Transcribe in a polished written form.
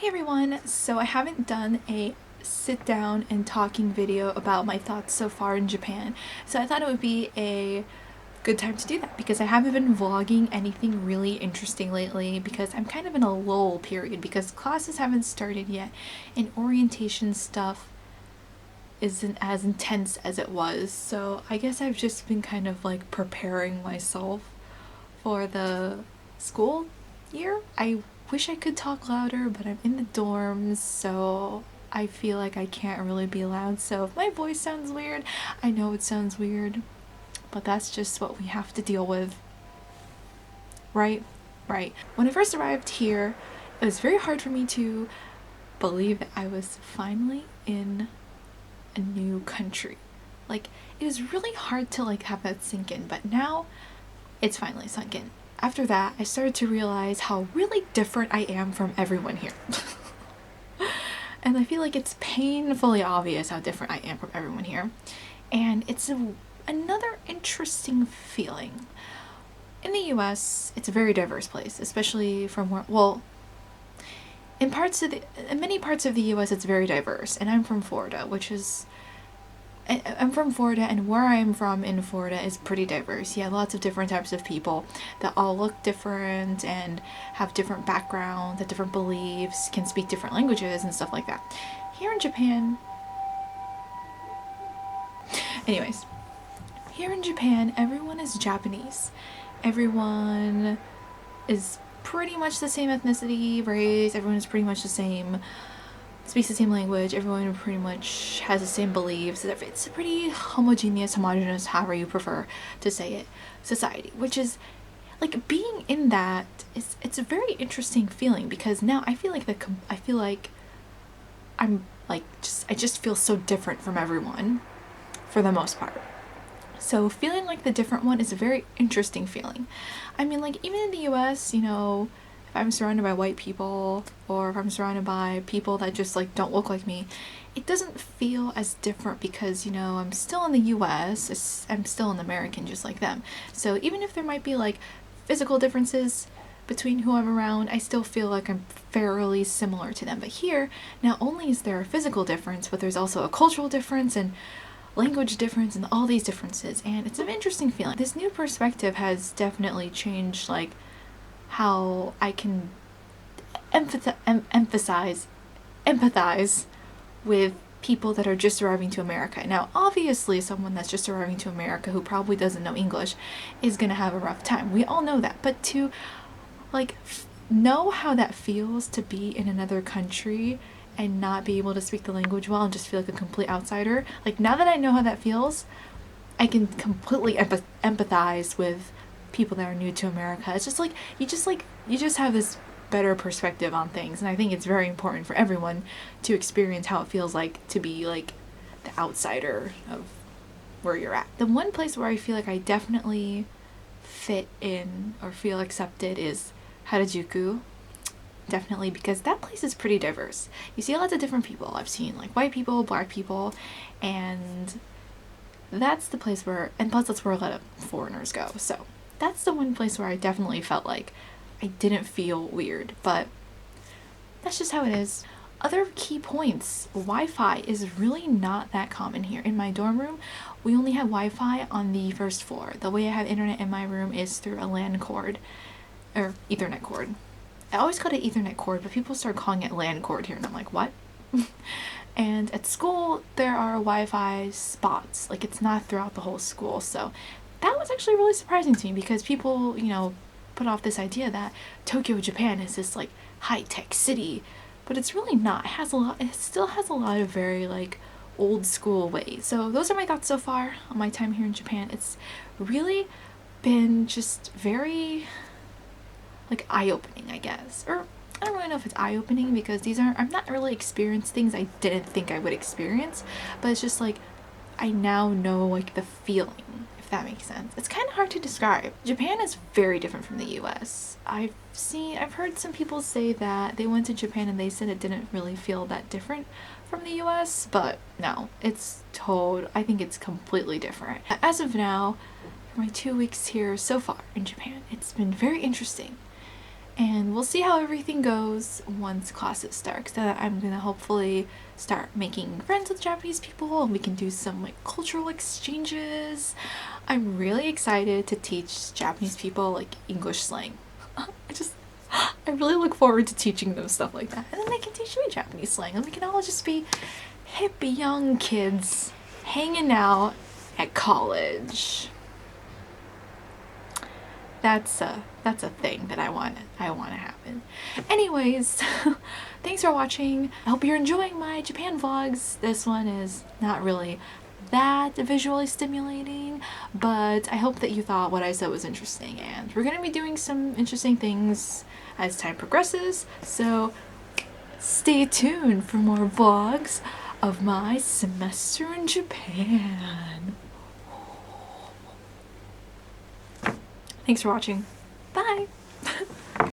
everyone! So I haven't done a sit down and talking video about my thoughts so far in Japan, so I thought it would be a good time to do that because I haven't been vlogging anything really interesting lately because I'm kind of in a lull period because classes haven't started yet and orientation stuff isn't as intense as it was, so I guess I've just been kind of like preparing myself for the school year. I wish I could talk louder, but I'm in the dorms, so I feel like I can't really be loud. So if my voice sounds weird, I know it sounds weird, but that's just what we have to deal with. Right? Right. When I first arrived here, it was very hard for me to believe that I was finally in a new country. Like, it was really hard to have that sink in, but now it's finally sunk in. After that, I started to realize how really different I am from everyone here. And I feel like it's painfully obvious how different I am from everyone here. And it's another interesting feeling. In the US, it's a very diverse place, especially from where, well, in many parts of the US it's very diverse, and I'm from Florida, and where I'm from in Florida is pretty diverse. Yeah, lots of different types of people that all look different and have different backgrounds, have different beliefs, can speak different languages and stuff like that. Here in Japan, everyone is Japanese. Everyone is pretty much the same ethnicity, race, everyone is pretty much the same, speaks the same language, everyone pretty much has the same beliefs. It's a pretty homogeneous, however you prefer to say it, society, which is like being in that it's a very interesting feeling because now I feel like I just feel so different from everyone for the most part. So feeling like the different one is a very interesting feeling. I mean, like, even in the US, you know, if I'm surrounded by white people or if I'm surrounded by people that just don't look like me, it doesn't feel as different because, you know, I'm still in the US, I'm still an American just like them. So even if there might be physical differences between who I'm around, I still feel like I'm fairly similar to them. But here, not only is there a physical difference, but there's also a cultural difference and language difference and all these differences, and it's an interesting feeling. This new perspective has definitely changed how I can empathize with people that are just arriving to America. Now, obviously, someone that's just arriving to America who probably doesn't know English is gonna have a rough time. We all know that. But to know how that feels to be in another country and not be able to speak the language well and just feel like a complete outsider, now that I know how that feels, I can completely empathize with people that are new to America. It's just you just have this better perspective on things, and I think it's very important for everyone to experience how it feels like to be the outsider of where you're at. The one place where I feel like I definitely fit in or feel accepted is Harajuku. Definitely, because that place is pretty diverse. You see lots of different people. I've seen white people, black people, and that's the place where, and plus that's where a lot of foreigners go. So that's the one place where I definitely felt like I didn't feel weird, but that's just how it is. Other key points, Wi-Fi is really not that common here. In my dorm room, we only have Wi-Fi on the first floor. The way I have internet in my room is through a LAN cord, or Ethernet cord. I always call it Ethernet cord, but people start calling it LAN cord here, and I'm like, what? And at school, there are Wi-Fi spots. It's not throughout the whole school, so that was actually really surprising to me because people, you know, put off this idea that Tokyo, Japan is this high-tech city, but it's really not. It still has a lot of very old school ways. So those are my thoughts so far on my time here in Japan. It's really been just very eye-opening, I guess. Or I don't really know if it's eye-opening because I've not really experienced things I didn't think I would experience, but it's just I now know the feeling, if that makes sense. It's kind of hard to describe. Japan is very different from the US. I've heard some people say that they went to Japan and they said it didn't really feel that different from the US, but no, I think it's completely different. As of now, for my 2 weeks here so far in Japan, it's been very interesting. And we'll see how everything goes once classes start. So I'm gonna hopefully start making friends with Japanese people and we can do some like cultural exchanges. I'm really excited to teach Japanese people like English slang. I really look forward to teaching them stuff like that. And then they can teach me Japanese slang and we can all just be hip young kids hanging out at college. That's a thing that I want to happen. Anyways, thanks for watching. I hope you're enjoying my Japan vlogs. This one is not really that visually stimulating, but I hope that you thought what I said was interesting, and we're gonna be doing some interesting things as time progresses, so stay tuned for more vlogs of my semester in Japan. Thanks for watching. Bye!